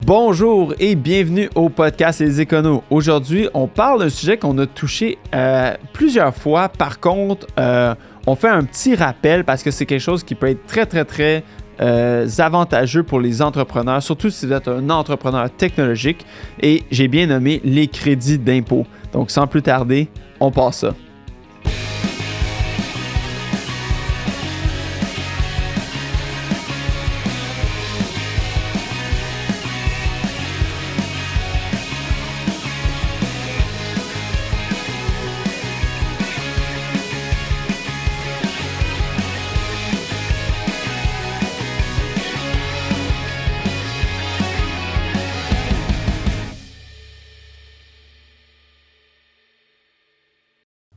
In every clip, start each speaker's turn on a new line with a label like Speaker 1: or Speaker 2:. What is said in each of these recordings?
Speaker 1: Bonjour et bienvenue au podcast Les Éconos. Aujourd'hui, on parle d'un sujet qu'on a touché plusieurs fois. Par contre, on fait un petit rappel parce que c'est quelque chose qui peut être très avantageux pour les entrepreneurs, surtout si vous êtes un entrepreneur technologique. Et j'ai bien nommé les crédits d'impôt. Donc, sans plus tarder, on passe ça.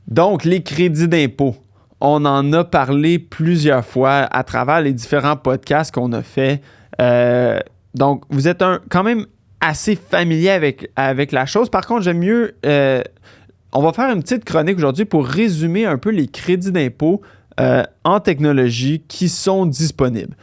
Speaker 1: Donc, les crédits d'impôt, on en a parlé plusieurs fois à travers les différents podcasts qu'on a fait. Donc, vous êtes quand même assez familier avec la chose. Par contre, j'aime mieux... on va faire une petite chronique aujourd'hui pour résumer un peu les crédits d'impôt en technologie qui sont disponibles.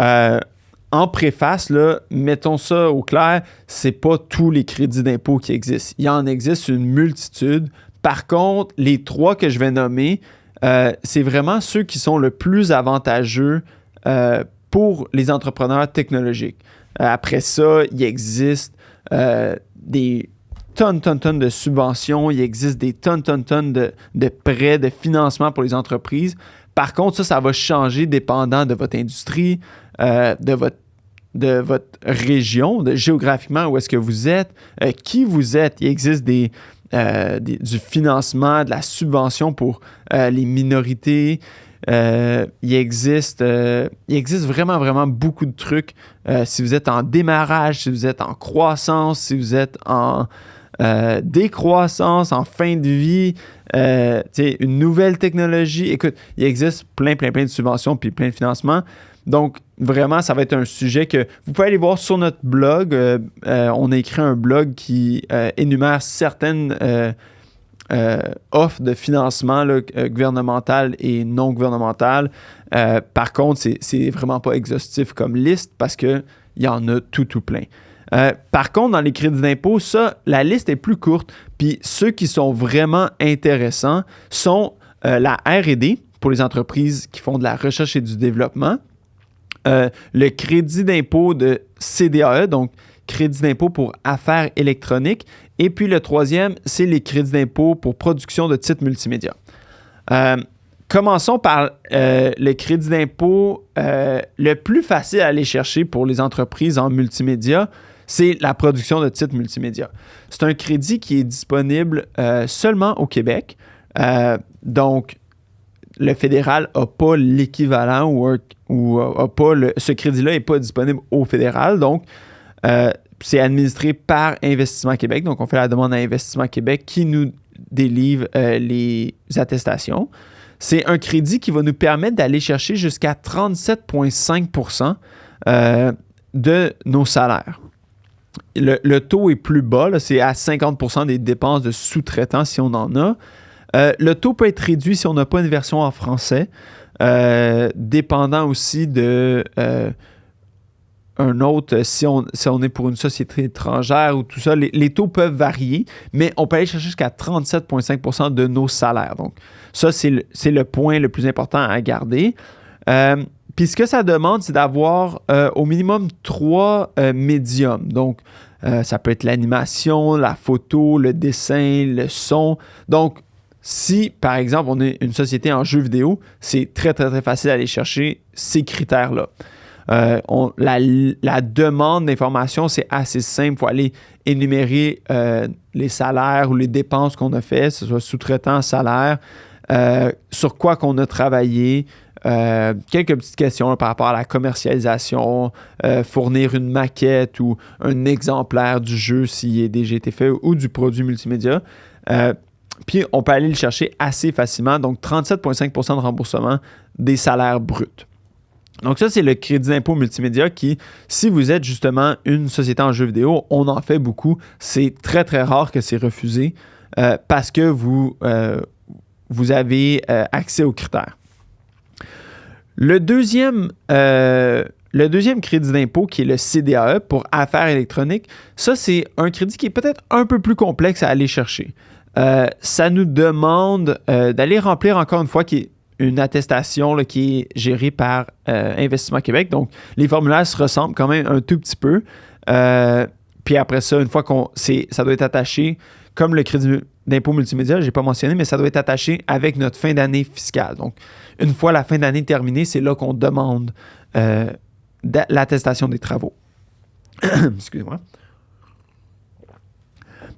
Speaker 1: En préface, là, mettons ça au clair, c'est pas tous les crédits d'impôt qui existent. Il en existe une multitude. Par contre, les trois que je vais nommer, c'est vraiment ceux qui sont le plus avantageux pour les entrepreneurs technologiques. Après ça, il existe des tonnes de subventions, il existe des tonnes de prêts, de financement pour les entreprises. Par contre, ça va changer dépendant de votre industrie, de votre région, géographiquement où est-ce que vous êtes, qui vous êtes. Il existe du financement, de la subvention pour les minorités. Il existe vraiment beaucoup de trucs. Si vous êtes en démarrage, si vous êtes en croissance, si vous êtes en décroissance, en fin de vie, une nouvelle technologie. Écoute, il existe plein de subventions puis plein de financements. Donc, vraiment, ça va être un sujet que vous pouvez aller voir sur notre blog. On a écrit un blog qui énumère certaines offres de financement gouvernemental et non gouvernemental. Par contre, c'est vraiment pas exhaustif comme liste parce qu'il y en a tout plein. Par contre, dans les crédits d'impôt, la liste est plus courte. Puis ceux qui sont vraiment intéressants sont la R&D pour les entreprises qui font de la recherche et du développement. Le crédit d'impôt de CDAE, donc crédit d'impôt pour affaires électroniques. Et puis le troisième, c'est les crédits d'impôt pour production de titres multimédia. Commençons par le crédit d'impôt le plus facile à aller chercher pour les entreprises en multimédia, c'est la production de titres multimédia. C'est un crédit qui est disponible seulement au Québec. Donc, le fédéral n'a pas l'équivalent ce crédit-là n'est pas disponible au fédéral. Donc, c'est administré par Investissement Québec. Donc, on fait la demande à Investissement Québec qui nous délivre les attestations. C'est un crédit qui va nous permettre d'aller chercher jusqu'à 37,5 % de nos salaires. Le taux est plus bas, là, c'est à 50 % des dépenses de sous-traitants si on en a. Le taux peut être réduit si on n'a pas une version en français, dépendant aussi de un autre, si on est pour une société étrangère ou tout ça, les taux peuvent varier, mais on peut aller chercher jusqu'à 37,5 % de nos salaires. Donc, ça, c'est le point le plus important à garder. Puis, ce que ça demande, c'est d'avoir au minimum 3 médiums. Donc, ça peut être l'animation, la photo, le dessin, le son. Donc, si, par exemple, on est une société en jeux vidéo, c'est très facile d'aller chercher ces critères-là. La demande d'information, c'est assez simple. Il faut aller énumérer les salaires ou les dépenses qu'on a fait, que ce soit sous-traitant, salaire, sur quoi qu'on a travaillé, quelques petites questions là, par rapport à la commercialisation, fournir une maquette ou un exemplaire du jeu s'il est déjà été fait ou du produit multimédia. Puis, on peut aller le chercher assez facilement. Donc, 37,5 % de remboursement des salaires bruts. Donc, ça, c'est le crédit d'impôt multimédia qui, si vous êtes justement une société en jeux vidéo, on en fait beaucoup. C'est très rare que c'est refusé parce que vous avez accès aux critères. Le deuxième Le deuxième crédit d'impôt, qui est le CDAE pour affaires électroniques, ça, c'est un crédit qui est peut-être un peu plus complexe à aller chercher. Ça nous demande d'aller remplir, encore une fois, qui est une attestation là, qui est gérée par Investissement Québec. Donc, les formulaires se ressemblent quand même un tout petit peu. Puis après ça, une fois ça doit être attaché, comme le crédit d'impôt multimédia, je n'ai pas mentionné, mais ça doit être attaché avec notre fin d'année fiscale. Donc, une fois la fin d'année terminée, c'est là qu'on demande l'attestation des travaux. Excusez-moi.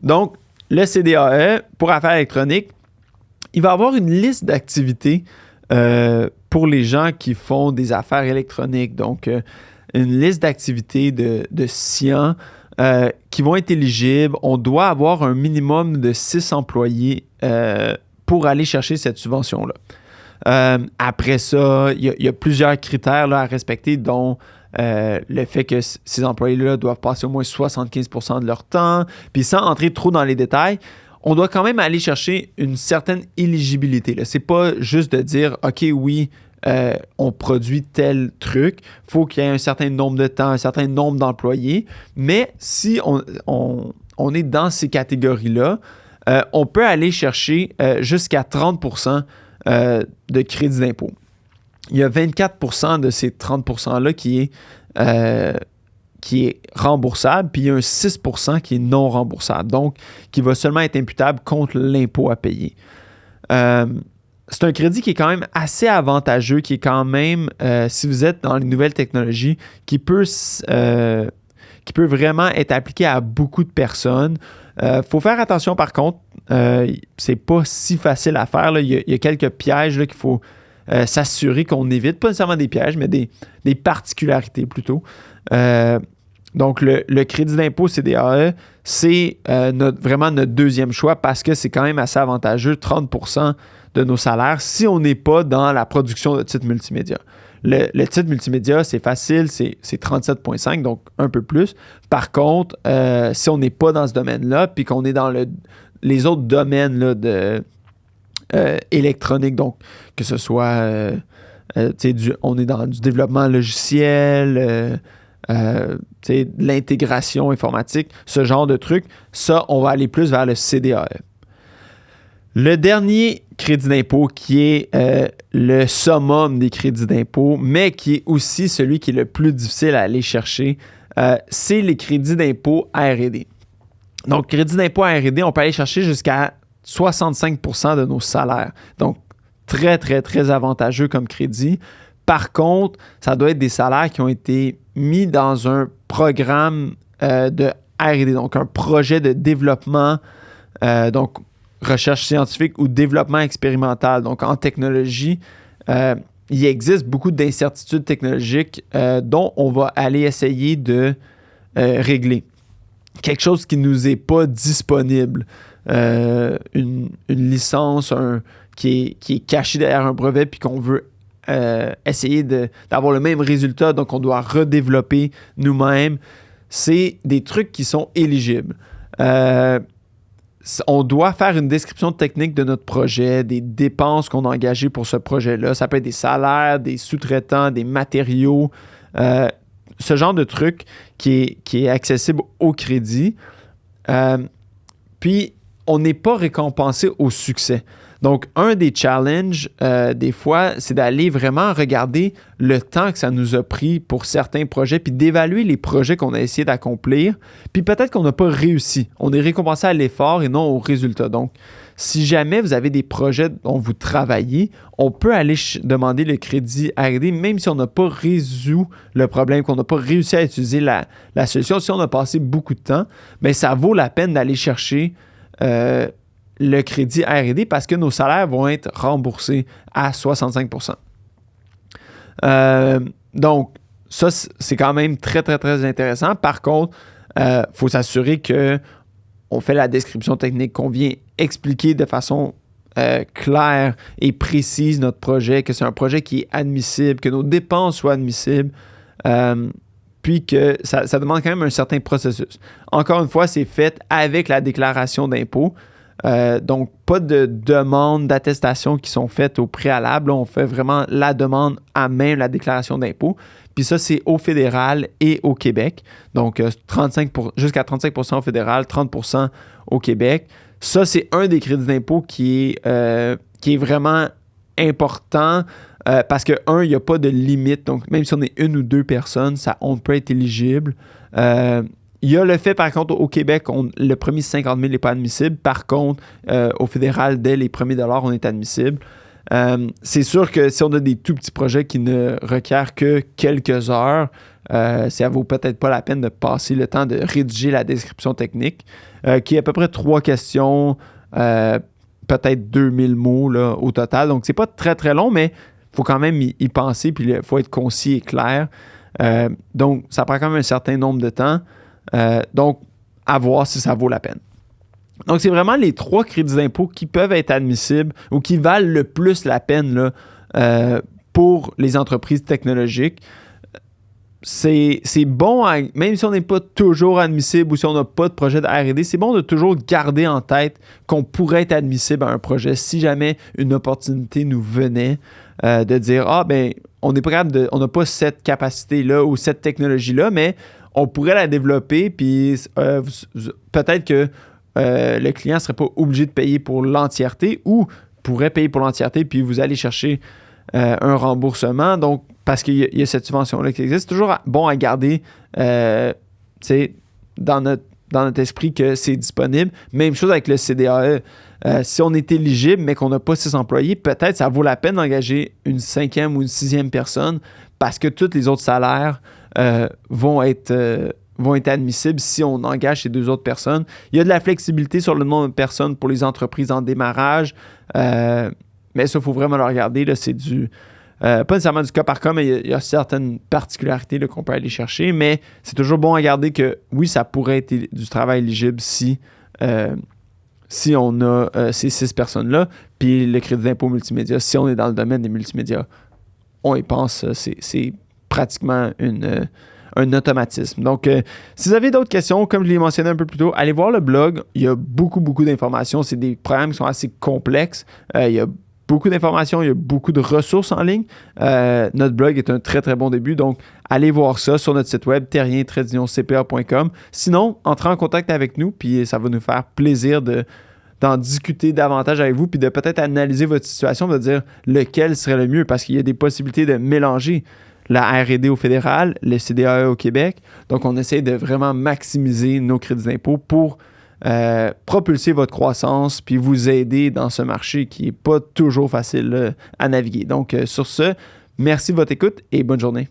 Speaker 1: Donc, le CDAE, pour affaires électroniques, il va avoir une liste d'activités pour les gens qui font des affaires électroniques. Donc, une liste d'activités de SIAN qui vont être éligibles. On doit avoir un minimum de 6 employés pour aller chercher cette subvention-là. Après ça, il y a plusieurs critères là, à respecter, dont le fait que ces employés-là doivent passer au moins 75% de leur temps. Puis sans entrer trop dans les détails, on doit quand même aller chercher une certaine éligibilité. Ce n'est pas juste de dire « OK, oui, on produit tel truc. Il faut qu'il y ait un certain nombre de temps, un certain nombre d'employés. » Mais si on est dans ces catégories-là, on peut aller chercher jusqu'à 30% de crédit d'impôt. Il y a 24% de ces 30%-là qui est remboursable, puis il y a un 6% qui est non remboursable, donc qui va seulement être imputable contre l'impôt à payer. C'est un crédit qui est quand même assez avantageux, qui est quand même, si vous êtes dans les nouvelles technologies, qui peut vraiment être appliqué à beaucoup de personnes. Faut faire attention par contre, c'est pas si facile à faire. Là. Il y a quelques pièges là, qu'il faut s'assurer qu'on évite, pas nécessairement des pièges, mais des particularités plutôt. Donc, le crédit d'impôt CDAE, c'est vraiment notre deuxième choix parce que c'est quand même assez avantageux, 30% de nos salaires, si on n'est pas dans la production de titres multimédia. Le titre multimédia, c'est facile, c'est 37,5, donc un peu plus. Par contre, si on n'est pas dans ce domaine-là, puis qu'on est dans les autres domaines là, électronique, donc que ce soit, on est dans du développement logiciel, de l'intégration informatique, ce genre de trucs, ça, on va aller plus vers le CDAE. Le dernier crédit d'impôt qui est le summum des crédits d'impôt, mais qui est aussi celui qui est le plus difficile à aller chercher, c'est les crédits d'impôt R&D. Donc, crédit d'impôt R&D, on peut aller chercher jusqu'à 65% de nos salaires. Donc, très, très, très avantageux comme crédit. Par contre, ça doit être des salaires qui ont été mis dans un programme de R&D, donc un projet de développement, donc recherche scientifique ou développement expérimental. Donc, en technologie, il existe beaucoup d'incertitudes technologiques dont on va aller essayer de régler. Quelque chose qui ne nous est pas disponible. Une licence qui est cachée derrière un brevet puis qu'on veut essayer d'avoir le même résultat, donc on doit redévelopper nous-mêmes. C'est des trucs qui sont éligibles. On doit faire une description technique de notre projet, des dépenses qu'on a engagées pour ce projet-là. Ça peut être des salaires, des sous-traitants, des matériaux, ce genre de truc qui est accessible au crédit. Puis, on n'est pas récompensé au succès. Donc, un des challenges, des fois, c'est d'aller vraiment regarder le temps que ça nous a pris pour certains projets, puis d'évaluer les projets qu'on a essayé d'accomplir, puis peut-être qu'on n'a pas réussi. On est récompensé à l'effort et non au résultat. Donc, si jamais vous avez des projets dont vous travaillez, on peut aller demander le crédit R&D, même si on n'a pas résolu le problème, qu'on n'a pas réussi à utiliser la solution. Si on a passé beaucoup de temps, bien, ça vaut la peine d'aller chercher le crédit R&D parce que nos salaires vont être remboursés à 65%. Donc, ça, c'est quand même très, très, très intéressant. Par contre, il faut s'assurer qu'on fait la description technique, qu'on vient expliquer de façon claire et précise notre projet, que c'est un projet qui est admissible, que nos dépenses soient admissibles, puis que ça demande quand même un certain processus. Encore une fois, c'est fait avec la déclaration d'impôt. Donc, pas de demande d'attestation qui sont faites au préalable. Là, on fait vraiment la demande à même, la déclaration d'impôt. puis ça, c'est au fédéral et au Québec. Donc, jusqu'à 35% au fédéral, 30% au Québec. Ça, c'est un des crédits d'impôt qui est vraiment important parce que, il n'y a pas de limite. Donc, même si on est une ou deux personnes, on peut être éligible. Il y a le fait, par contre, au Québec, le premier 50 000 n'est pas admissible. Par contre, au fédéral, dès les premiers dollars, on est admissible. C'est sûr que si on a des tout petits projets qui ne requièrent que quelques heures, ça vaut peut-être pas la peine de passer le temps de rédiger la description technique, qui est à peu près 3 questions, peut-être 2000 mots là, au total. Donc, c'est pas très, très long, mais il faut quand même y penser, puis il faut être concis et clair. Donc, ça prend quand même un certain nombre de temps. Donc, à voir si ça vaut la peine. Donc, c'est vraiment les 3 crédits d'impôt qui peuvent être admissibles ou qui valent le plus la peine là, pour les entreprises technologiques. C'est bon, même si on n'est pas toujours admissible ou si on n'a pas de projet de R&D, c'est bon de toujours garder en tête qu'on pourrait être admissible à un projet si jamais une opportunité nous venait de dire « Ah, ben on n'est pas capable on n'a pas cette capacité-là ou cette technologie-là, mais on pourrait la développer, puis peut-être que le client ne serait pas obligé de payer pour l'entièreté ou pourrait payer pour l'entièreté, puis vous allez chercher un remboursement. Donc, parce qu'il y a cette subvention-là qui existe, c'est toujours bon à garder dans notre esprit que c'est disponible. Même chose avec le CDAE. Si on est éligible, mais qu'on n'a pas 6 employés, peut-être ça vaut la peine d'engager une 5e ou une 6e personne parce que tous les autres salaires vont être admissibles si on engage ces 2 autres personnes. Il y a de la flexibilité sur le nombre de personnes pour les entreprises en démarrage, mais ça, il faut vraiment le regarder. Là, c'est pas nécessairement du cas par cas, mais il y a certaines particularités là, qu'on peut aller chercher, mais c'est toujours bon à garder que oui, ça pourrait être du travail éligible si on a ces 6 personnes-là, puis le crédit d'impôt multimédia, si on est dans le domaine des multimédias, on y pense, c'est pratiquement un automatisme. Donc, si vous avez d'autres questions, comme je l'ai mentionné un peu plus tôt, allez voir le blog. Il y a beaucoup, beaucoup d'informations. C'est des programmes qui sont assez complexes. Il y a beaucoup d'informations, il y a beaucoup de ressources en ligne. Notre blog est un très, très bon début. Donc, allez voir ça sur notre site web, terrien-cpa.com. Sinon, entrez en contact avec nous, puis ça va nous faire plaisir d'en discuter davantage avec vous, puis de peut-être analyser votre situation, de dire lequel serait le mieux, parce qu'il y a des possibilités de mélanger la R&D au fédéral, le CDAE au Québec. Donc, on essaie de vraiment maximiser nos crédits d'impôt pour propulser votre croissance puis vous aider dans ce marché qui n'est pas toujours facile à naviguer. Donc, sur ce, merci de votre écoute et bonne journée.